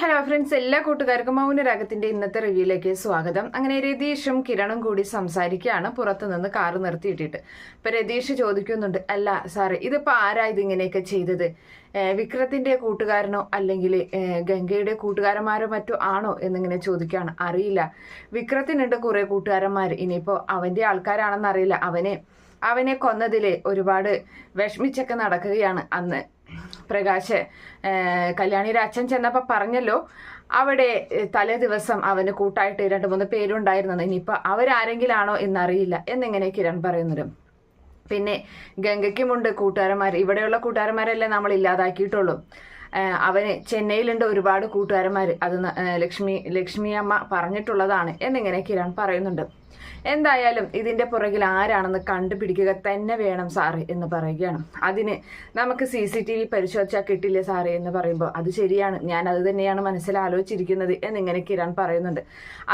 Hello friends, എല്ലാ കൂട്ടുകാർക്കും മൗനരാഗത്തിന്റെ ഇന്നത്തെ റിവ്യൂയിലേക്ക് സ്വാഗതം. അങ്ങനെ രതീഷും കിരണും കൂടി സംസാരിക്കുകയാണ് പുറത്തുനിന്ന് കാറ് നിർത്തിയിട്ടിട്ട്. ഇപ്പൊ രതീഷ് ചോദിക്കുന്നുണ്ട്, അല്ല സാറേ, ഇതിപ്പോ ആരാ ഇതിങ്ങനെയൊക്കെ ചെയ്തത്? വിക്രത്തിന്റെ കൂട്ടുകാരനോ അല്ലെങ്കിൽ ഗംഗയുടെ കൂട്ടുകാരന്മാരോ മറ്റോ ആണോ എന്നിങ്ങനെ ചോദിക്കുകയാണ്. അറിയില്ല, വിക്രത്തിനുണ്ട് കുറെ കൂട്ടുകാരന്മാർ. ഇനിയിപ്പോ അവന്റെ ആൾക്കാരാണെന്ന് അറിയില്ല. അവനെ കൊന്നതില് ഒരുപാട് വിഷമിച്ചൊക്കെ നടക്കുകയാണ്. അന്ന് പ്രകാശ് കല്യാണിയുടെ അച്ഛൻ ചെന്നപ്പോ പറഞ്ഞല്ലോ, അവിടെ തലേ ദിവസം അവന് കൂട്ടായിട്ട് 2-3 പേരുണ്ടായിരുന്നത്. ഇനിയിപ്പൊ അവരാരെങ്കിലും ആണോ എന്നറിയില്ല എന്നിങ്ങനെ കിരൺ പറയുന്നത്. പിന്നെ ഗംഗയ്ക്കുമുണ്ട് കൂട്ടുകാരന്മാർ. ഇവിടെയുള്ള കൂട്ടുകാരന്മാരല്ലേ നമ്മൾ ഇല്ലാതാക്കിയിട്ടുള്ളൂ. അവന് ചെന്നൈയിലുണ്ട് ഒരുപാട് കൂട്ടുകാരന്മാർ. അത് ലക്ഷ്മി അമ്മ പറഞ്ഞിട്ടുള്ളതാണ് എന്നിങ്ങനെ കിരൺ പറയുന്നുണ്ട്. എന്തായാലും ഇതിന്റെ പുറകിൽ ആരാണെന്ന് കണ്ടുപിടിക്കുക തന്നെ വേണം സാറ് എന്ന് പറയുകയാണ്. അതിന് നമുക്ക് CCTV പരിശോധിച്ചാൽ കിട്ടില്ലേ സാറേ എന്ന് പറയുമ്പോൾ, അത് ശരിയാണ്, ഞാൻ അത് തന്നെയാണ് മനസ്സിൽ ആലോചിച്ചിരിക്കുന്നത് എന്നിങ്ങനെ കിരൺ പറയുന്നുണ്ട്.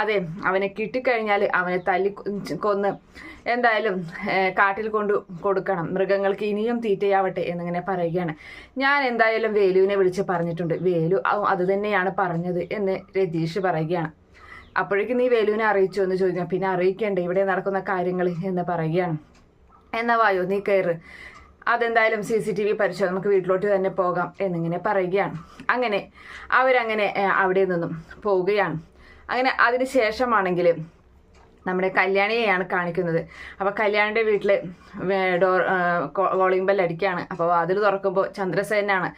അതെ, അവനെ കിട്ടിക്കഴിഞ്ഞാൽ അവനെ തല്ലി കൊന്ന് എന്തായാലും കാട്ടിൽ കൊടുക്കണം, മൃഗങ്ങൾക്ക് ഇനിയും തീറ്റയാവട്ടെ എന്നിങ്ങനെ പറയുകയാണ്. ഞാൻ എന്തായാലും വേലുവിനെ വിളിച്ച് പറഞ്ഞിട്ടുണ്ട്, വേലു അത് തന്നെയാണ് പറഞ്ഞത് എന്ന് രതീഷ് പറയുകയാണ്. അപ്പോഴേക്കും നീ വേലുവിനെ അറിയിച്ചു എന്ന് ചോദിക്കാം. പിന്നെ അറിയിക്കണ്ടേ ഇവിടെ നടക്കുന്ന കാര്യങ്ങൾ എന്ന് പറയുകയാണ്. എന്നാ വായോ നീ കയറ്, അതെന്തായാലും CCTV പരിശോധന, നമുക്ക് വീട്ടിലോട്ട് തന്നെ പോകാം എന്നിങ്ങനെ പറയുകയാണ്. അങ്ങനെ അവരങ്ങനെ അവിടെ നിന്നും പോവുകയാണ്. അങ്ങനെ അതിന് ശേഷമാണെങ്കിൽ നമ്മുടെ കല്യാണിയെയാണ് കാണിക്കുന്നത്. അപ്പോൾ കല്യാണിയുടെ വീട്ടിൽ കോളിംഗ് ബെൽ അടിക്കുകയാണ്. അപ്പോൾ വാതിൽ തുറക്കുമ്പോൾ ചന്ദ്രസേനാണ്.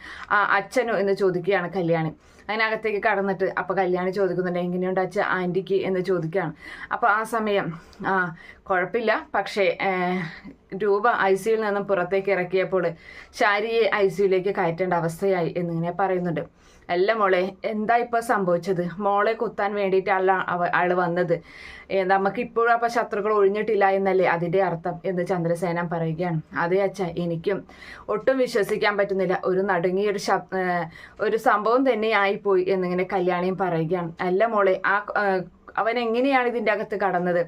അച്ഛനോ എന്ന് ചോദിക്കുകയാണ് കല്യാണി. അതിനകത്തേക്ക് കടന്നിട്ട് അപ്പോൾ കല്യാണി ചോദിക്കുന്നുണ്ട്, എങ്ങനെയുണ്ട് അച്ഛ ആൻറ്റിക്ക് എന്ന് ചോദിക്കുകയാണ്. അപ്പോൾ ആ സമയം കുഴപ്പമില്ല, പക്ഷേ രൂപ ICUയിൽ നിന്നും പുറത്തേക്ക് ഇറക്കിയപ്പോൾ ശാരിയെ ICUയിലേക്ക് കയറ്റേണ്ട അവസ്ഥയായി എന്നിങ്ങനെ പറയുന്നുണ്ട്. അല്ല മോളെ, എന്താ ഇപ്പോൾ സംഭവിച്ചത്? മോളെ കുത്താൻ വേണ്ടിയിട്ടല്ല ആള് വന്നത്. നമുക്ക് ഇപ്പോഴും അപ്പം ശത്രുക്കൾ ഒഴിഞ്ഞിട്ടില്ല എന്നല്ലേ അതിൻ്റെ അർത്ഥം എന്ന് ചന്ദ്രസേന പറയുകയാണ്. അതേ അച്ഛ, എനിക്കും ഒട്ടും വിശ്വസിക്കാൻ പറ്റുന്നില്ല. ഒരു നടുങ്ങിയ ഒരു സംഭവം തന്നെ ആയിപ്പോയി എന്നിങ്ങനെ കല്യാണിയും പറയുകയാണ്. അല്ല മോളെ, അവൻ എങ്ങനെയാണ് ഇതിൻ്റെ അകത്ത് കടന്നത്?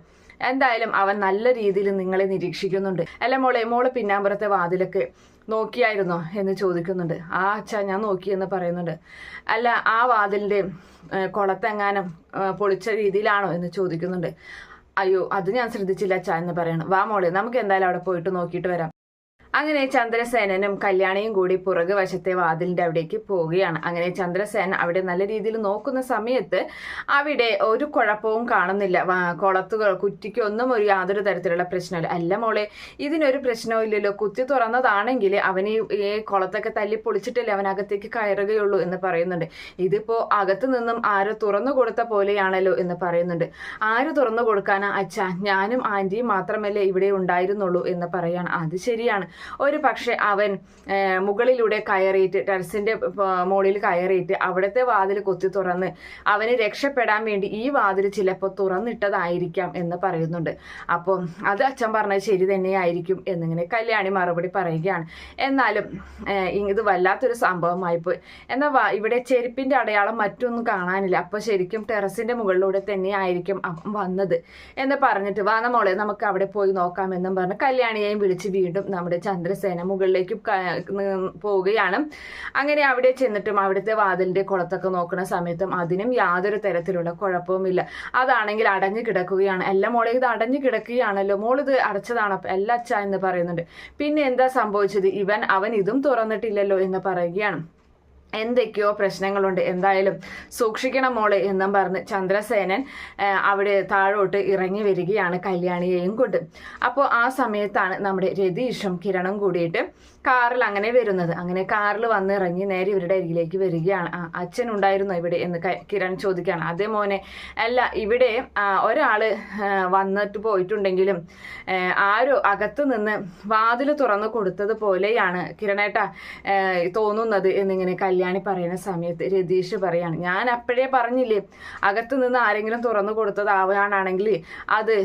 എന്തായാലും അവൻ നല്ല രീതിയിൽ നിങ്ങളെ നിരീക്ഷിക്കുന്നുണ്ട്. അല്ല മോള് പിന്നാമ്പുറത്തെ വാതിലൊക്കെ നോക്കിയായിരുന്നോ എന്ന് ചോദിക്കുന്നുണ്ട്. അച്ഛാ, ഞാൻ നോക്കിയെന്ന് പറയുന്നുണ്ട്. അല്ല, ആ വാതിലിൻ്റെ കുളത്തെങ്ങാനും പൊളിച്ച രീതിയിലാണോ എന്ന് ചോദിക്കുന്നുണ്ട്. അയ്യോ, അത് ഞാൻ ശ്രദ്ധിച്ചില്ല അച്ഛാ എന്ന് പറയണം. വാ മോളെ, നമുക്ക് എന്തായാലും അവിടെ പോയിട്ട് നോക്കിയിട്ട് വരാം. അങ്ങനെ ചന്ദ്രസേനനും കല്യാണിയും കൂടി പുറകു വശത്തെ വാതിലിന്റെ അവിടേക്ക് പോവുകയാണ്. അങ്ങനെ ചന്ദ്രസേന അവിടെ നല്ല രീതിയിൽ നോക്കുന്ന സമയത്ത് അവിടെ ഒരു കുഴപ്പവും കാണുന്നില്ല. കുറ്റിക്കൊന്നും യാതൊരു തരത്തിലുള്ള പ്രശ്നമില്ല. അല്ല മോളെ, ഇതിനൊരു പ്രശ്നവും ഇല്ലല്ലോ, കുത്തി തുറന്നതാണെങ്കിൽ അവന് ഈ കുളത്തൊക്കെ തല്ലി പൊളിച്ചിട്ടല്ലേ അവനകത്തേക്ക് കയറുകയുള്ളൂ എന്ന് പറയുന്നുണ്ട്. ഇതിപ്പോ അകത്തു നിന്നും ആരോ തുറന്നു കൊടുത്ത പോലെയാണല്ലോ എന്ന് പറയുന്നുണ്ട്. ആര് തുറന്നു കൊടുക്കാനാ അച്ഛാ? ഞാനും ആന്റിയും മാത്രമല്ലേ ഇവിടെ ഉണ്ടായിരുന്നുള്ളൂ എന്ന് പറയാണ്. അത് ശരിയാണ്, ഒരു പക്ഷെ അവൻ മുകളിലൂടെ കയറിയിട്ട് ടെറസിന്റെ മുകളിൽ കയറിയിട്ട് അവിടുത്തെ വാതിൽ കൊത്തി തുറന്ന് അവന് രക്ഷപ്പെടാൻ വേണ്ടി ഈ വാതിൽ ചിലപ്പോൾ തുറന്നിട്ടതായിരിക്കാം എന്ന് പറയുന്നുണ്ട്. അപ്പം അത് അച്ഛൻ പറഞ്ഞത് ശരി തന്നെയായിരിക്കും എന്നിങ്ങനെ കല്യാണി മറുപടി പറയുകയാണ്. എന്നാലും ഇത് വല്ലാത്തൊരു സംഭവമായിപ്പോയി. എന്നാൽ ഇവിടെ ചെരുപ്പിന്റെ അടയാളം മറ്റൊന്നും കാണാനില്ല. അപ്പോൾ ശരിക്കും ടെറസിന്റെ മുകളിലൂടെ തന്നെയായിരിക്കും വന്നത് എന്ന് പറഞ്ഞിട്ട്, വാ മോളെ, നമുക്ക് അവിടെ പോയി നോക്കാമെന്നും പറഞ്ഞ് കല്യാണിയെയും വിളിച്ച് വീണ്ടും നമ്മുടെ ചന്ദ്രസേന മുകളിലേക്ക് പോവുകയാണ്. അങ്ങനെ അവിടെ ചെന്നിട്ടും അവിടുത്തെ വാതിലിന്റെ കുളത്തൊക്കെ നോക്കുന്ന സമയത്തും അതിനും യാതൊരു തരത്തിലുള്ള കുഴപ്പവുമില്ല. അതാണെങ്കിൽ അടഞ്ഞു കിടക്കുകയാണ്. അല്ല മോളെ, ഇത് അടഞ്ഞു കിടക്കുകയാണല്ലോ, മോളിത് അടച്ചതാണോ? അല്ല അച്ഛ എന്ന് പറയുന്നുണ്ട്. പിന്നെ എന്താ സംഭവിച്ചത്? അവൻ ഇതും തുറന്നിട്ടില്ലല്ലോ എന്ന് പറയുകയാണ്. എന്തൊക്കെയോ പ്രശ്നങ്ങളുണ്ട്, എന്തായാലും സൂക്ഷിക്കണം മോളെ എന്നും പറഞ്ഞ് ചന്ദ്രസേനൻ അവിടെ താഴോട്ട് ഇറങ്ങി വരികയാണ് കല്യാണിയെയും കൊണ്ട്. അപ്പോൾ ആ സമയത്താണ് നമ്മുടെ രതീഷും കിരണും കൂടിയിട്ട് കാറിൽ അങ്ങനെ വരുന്നത്. അങ്ങനെ കാറിൽ വന്ന് ഇറങ്ങി നേരെ ഇവരുടെ അരികിലേക്ക് വരികയാണ്. അച്ഛൻ ഉണ്ടായിരുന്നോ ഇവിടെ എന്ന് കിരൺ ചോദിക്കുകയാണ്. അതേ മോനെ, അല്ല, ഇവിടെ ഒരാള് വന്നിട്ട് പോയിട്ടുണ്ടെങ്കിലും ആരോ അകത്ത് നിന്ന് വാതിൽ തുറന്നു കൊടുത്തത് പോലെയാണ് കിരണേട്ട തോന്നുന്നത് എന്നിങ്ങനെ കല്യാണി പറയുന്ന സമയത്ത് രതീഷ് പറയാണ്, ഞാൻ അപ്പോഴേ പറഞ്ഞില്ലേ, അകത്ത് നിന്ന് ആരെങ്കിലും തുറന്നു കൊടുത്തത് ആവാനാണെങ്കിൽ അത്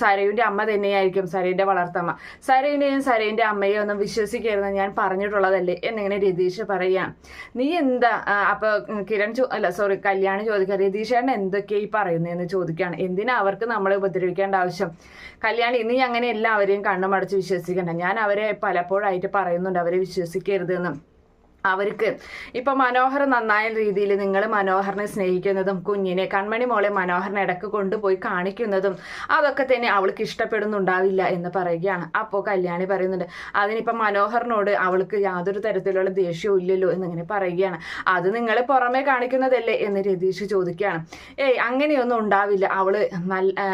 സരയുവിൻ്റെ അമ്മ തന്നെയായിരിക്കും, സരയുടെ വളർത്തമ്മ. സരയുടെയും സരയുടെ അമ്മയെ ഒന്നും വിശ്വസിക്കരുത് ഞാൻ പറഞ്ഞിട്ടുള്ളതല്ലേ എന്നിങ്ങനെ രതീഷ് പറയാം. നീ എന്താ? അപ്പൊ കല്യാണി ചോദിക്കുക, രതീഷേട്ടൻ എന്തൊക്കെയായി പറയുന്നതെന്ന് ചോദിക്കുകയാണ്. എന്തിനാ അവർക്ക് നമ്മളെ ഉപദ്രവിക്കേണ്ട ആവശ്യം? കല്യാണി, നീ അങ്ങനെ എല്ലാവരെയും കണ്ണുമടച്ച് വിശ്വസിക്കണ്ട. ഞാൻ അവരെ പലപ്പോഴായിട്ട് പറയുന്നുണ്ട് അവരെ വിശ്വസിക്കരുതെന്നും. അവർക്ക് ഇപ്പം മനോഹർ നന്നായ രീതിയിൽ നിങ്ങൾ മനോഹറിനെ സ്നേഹിക്കുന്നതും കുഞ്ഞിനെ കൺമണി മോളെ മനോഹറിനെ ഇടക്ക് കൊണ്ടുപോയി കാണിക്കുന്നതും അതൊക്കെ തന്നെ അവൾക്ക് ഇഷ്ടപ്പെടുന്നുണ്ടാവില്ല എന്ന് പറയുകയാണ്. അപ്പോൾ കല്യാണി പറയുന്നുണ്ട് അതിനിപ്പം മനോഹറിനോട് അവൾക്ക് യാതൊരു തരത്തിലുള്ള ദേഷ്യവും ഇല്ലല്ലോ എന്നിങ്ങനെ പറയുകയാണ്. അത് നിങ്ങൾ പുറമെ കാണിക്കുന്നതല്ലേ എന്ന് രതീഷ് ചോദിക്കുകയാണ്. അങ്ങനെയൊന്നും ഉണ്ടാവില്ല,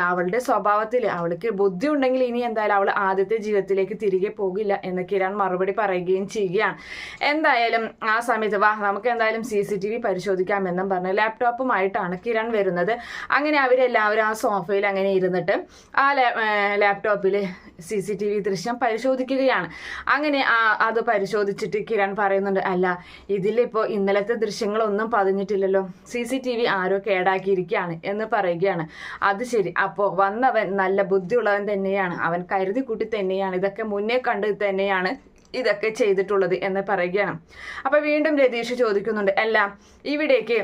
അവളുടെ സ്വഭാവത്തിൽ അവൾക്ക് ബുദ്ധി ഉണ്ടെങ്കിൽ ഇനി എന്തായാലും അവൾ ആദ്യത്തെ ജീവിതത്തിലേക്ക് തിരികെ പോകില്ല എന്ന് കിരൺ മറുപടി പറയുകയും ചെയ്യുകയാണ്. എന്തായാലും ആ സമയത്ത് വാ നമുക്ക് എന്തായാലും CCTV പരിശോധിക്കാമെന്നും പറഞ്ഞ് ലാപ്ടോപ്പുമായിട്ടാണ് കിരൺ വരുന്നത്. അങ്ങനെ അവരെല്ലാവരും ആ സോഫയിൽ അങ്ങനെ ഇരുന്നിട്ട് ആ ലാപ്ടോപ്പിൽ CCTV ദൃശ്യം പരിശോധിക്കുകയാണ്. അങ്ങനെ അത് പരിശോധിച്ചിട്ട് കിരൺ പറയുന്നുണ്ട് അല്ല ഇതിലിപ്പോൾ ഇന്നലത്തെ ദൃശ്യങ്ങളൊന്നും പതിഞ്ഞിട്ടില്ലല്ലോ, CCTV ആരോ കേടാക്കിയിരിക്കുകയാണ് എന്ന് പറയുകയാണ്. അത് ശരി, അപ്പോൾ വന്നവൻ നല്ല ബുദ്ധിയുള്ളവൻ തന്നെയാണ്, അവൻ കരുതി കൂട്ടി തന്നെയാണ്, ഇതൊക്കെ മുന്നേ കണ്ട് തന്നെയാണ് ഇതൊക്കെ ചെയ്തിട്ടുള്ളത് എന്ന് പറയുകയാണ്. അപ്പോൾ വീണ്ടും രതീഷ് ചോദിക്കുന്നുണ്ട് അല്ല ഇവിടേക്ക്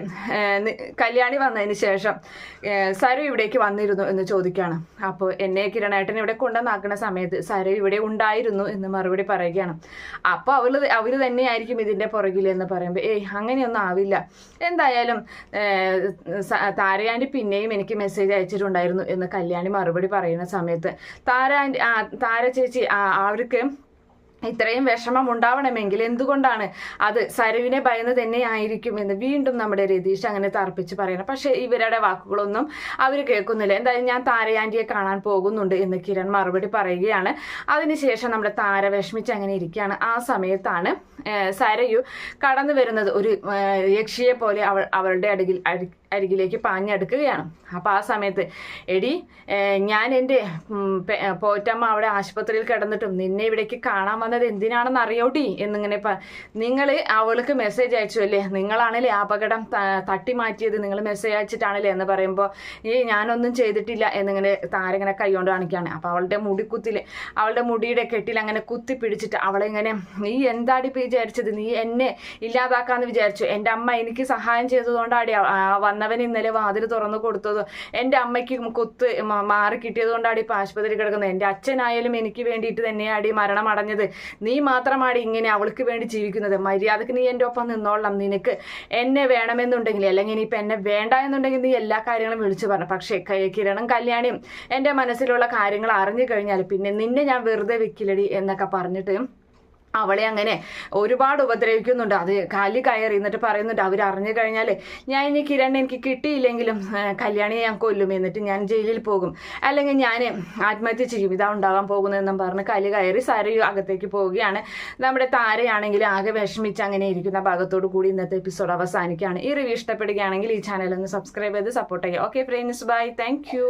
കല്യാണി വന്നതിന് ശേഷം സരു ഇവിടേക്ക് വന്നിരുന്നു എന്ന് ചോദിക്കുകയാണ്. അപ്പോൾ എന്നെ കിരണേട്ടൻ ഇവിടെ കൊണ്ടുവന്നാക്കുന്ന സമയത്ത് സരു ഇവിടെ ഉണ്ടായിരുന്നു എന്ന് മറുപടി പറയുകയാണ്. അപ്പോൾ അവർ തന്നെയായിരിക്കും ഇതിൻ്റെ പുറകിൽ എന്ന് പറയുമ്പോൾ അങ്ങനെയൊന്നും ആവില്ല, എന്തായാലും താരയാൻ്റെ പിന്നെയും എനിക്ക് മെസ്സേജ് അയച്ചിട്ടുണ്ടായിരുന്നു എന്ന് കല്യാണി മറുപടി പറയുന്ന സമയത്ത് താര ചേച്ചി അവർക്ക് ഇത്രയും വിഷമം ഉണ്ടാവണമെങ്കിൽ എന്തുകൊണ്ടാണ് അത് സരുവിനെ ഭയന്ന് തന്നെ ആയിരിക്കും എന്ന് വീണ്ടും നമ്മുടെ രതീഷ് അങ്ങനെ തർപ്പിച്ച് പറയണം. പക്ഷെ ഇവരുടെ വാക്കുകളൊന്നും അവർ കേൾക്കുന്നില്ല. എന്തായാലും ഞാൻ താരയാൻറ്റിയെ കാണാൻ പോകുന്നുണ്ട് എന്ന് കിരൺ മറുപടി പറയുകയാണ്. അതിനുശേഷം നമ്മുടെ താര വിഷമിച്ച് അങ്ങനെ ഇരിക്കുകയാണ്. ആ സമയത്താണ് സരയു കടന്നു വരുന്നത്. ഒരു യക്ഷിയെ പോലെ അവളുടെ അരികിലേക്ക് പാഞ്ഞെടുക്കുകയാണ്. അപ്പോൾ ആ സമയത്ത് എടി ഞാൻ എൻ്റെ പോറ്റമ്മ അവിടെ ആശുപത്രിയിൽ കിടന്നിട്ടും നിന്നെ ഇവിടേക്ക് കാണാൻ വന്നത് എന്തിനാണെന്ന് അറിയോടി എന്നിങ്ങനെ നിങ്ങൾ അവൾക്ക് മെസ്സേജ് അയച്ചു അല്ലേ, നിങ്ങളാണല്ലേ അപകടം തട്ടി മാറ്റിയത്, നിങ്ങൾ മെസ്സേജ് അയച്ചിട്ടാണല്ലേ എന്ന് പറയുമ്പോൾ ഞാനൊന്നും ചെയ്തിട്ടില്ല എന്നിങ്ങനെ താരങ്ങനെ കൈകൊണ്ട് കാണിക്കുകയാണ്. അപ്പോൾ അവളുടെ മുടിയുടെ കെട്ടിൽ അങ്ങനെ കുത്തി പിടിച്ചിട്ട് അവളെ ഇങ്ങനെ നീ എന്താടി വിചാരിച്ചത്, നീ എന്നെ ഇല്ലാതാക്കാന്ന് വിചാരിച്ചു, എൻ്റെ അമ്മ എനിക്ക് സഹായം ചെയ്തതുകൊണ്ടാടി വന്നവൻ ഇന്നലെ വാതിൽ തുറന്നു കൊടുത്തത്, എൻ്റെ അമ്മയ്ക്ക് കുത്ത് മാറി കിട്ടിയത് കൊണ്ടാടി ഇപ്പം ആശുപത്രി കിടക്കുന്നത്, എൻ്റെ അച്ഛനായാലും എനിക്ക് വേണ്ടിയിട്ട് തന്നെയാടി മരണം അടഞ്ഞത്, നീ മാത്രമാടി ഇങ്ങനെ അവൾക്ക് വേണ്ടി ജീവിക്കുന്നത്, മര്യാദക്ക് നീ എൻ്റെ ഒപ്പം നിന്നോളാം, നിനക്ക് എന്നെ വേണമെന്നുണ്ടെങ്കിൽ അല്ലെങ്കിൽ ഇനിയിപ്പോൾ എന്നെ വേണ്ട എന്നുണ്ടെങ്കിൽ നീ എല്ലാ കാര്യങ്ങളും വിളിച്ചു പറഞ്ഞു. പക്ഷേ കിരണും കല്യാണിയും എൻ്റെ മനസ്സിലുള്ള കാര്യങ്ങൾ അറിഞ്ഞു കഴിഞ്ഞാൽ പിന്നെ നിന്നെ ഞാൻ വെറുതെ വെക്കില്ലടി എന്നൊക്കെ പറഞ്ഞിട്ട് അവളെ അങ്ങനെ ഒരുപാട് ഉപദ്രവിക്കുന്നുണ്ട്. അത് കാലി കയറി എന്നിട്ട് പറയുന്നുണ്ട് അവരറിഞ്ഞു കഴിഞ്ഞാൽ ഞാൻ ഇനി കിരൺ എനിക്ക് കിട്ടിയില്ലെങ്കിലും കല്യാണിയെ ഞാൻ കൊല്ലും, എന്നിട്ട് ഞാൻ ജയിലിൽ പോകും, അല്ലെങ്കിൽ ഞാൻ ആത്മഹത്യ ചെയ്യും, ഇതാ ഉണ്ടാകാൻ പോകുന്നതെന്നും പറഞ്ഞ് കലി കയറി സരയു അകത്തേക്ക് പോവുകയാണ്. നമ്മുടെ താരയാണെങ്കിൽ ആകെ വിഷമിച്ച് അങ്ങനെ ഇരിക്കുന്ന ഭാഗത്തോടു കൂടി ഇന്നത്തെ എപ്പിസോഡ് അവസാനിക്കുകയാണ്. ഈ റിവ്യൂ ഇഷ്ടപ്പെടുകയാണെങ്കിൽ ഈ ചാനൽ ഒന്ന് സബ്സ്ക്രൈബ് ചെയ്ത് സപ്പോർട്ട് ചെയ്യുക. Okay friends, bye, thank U.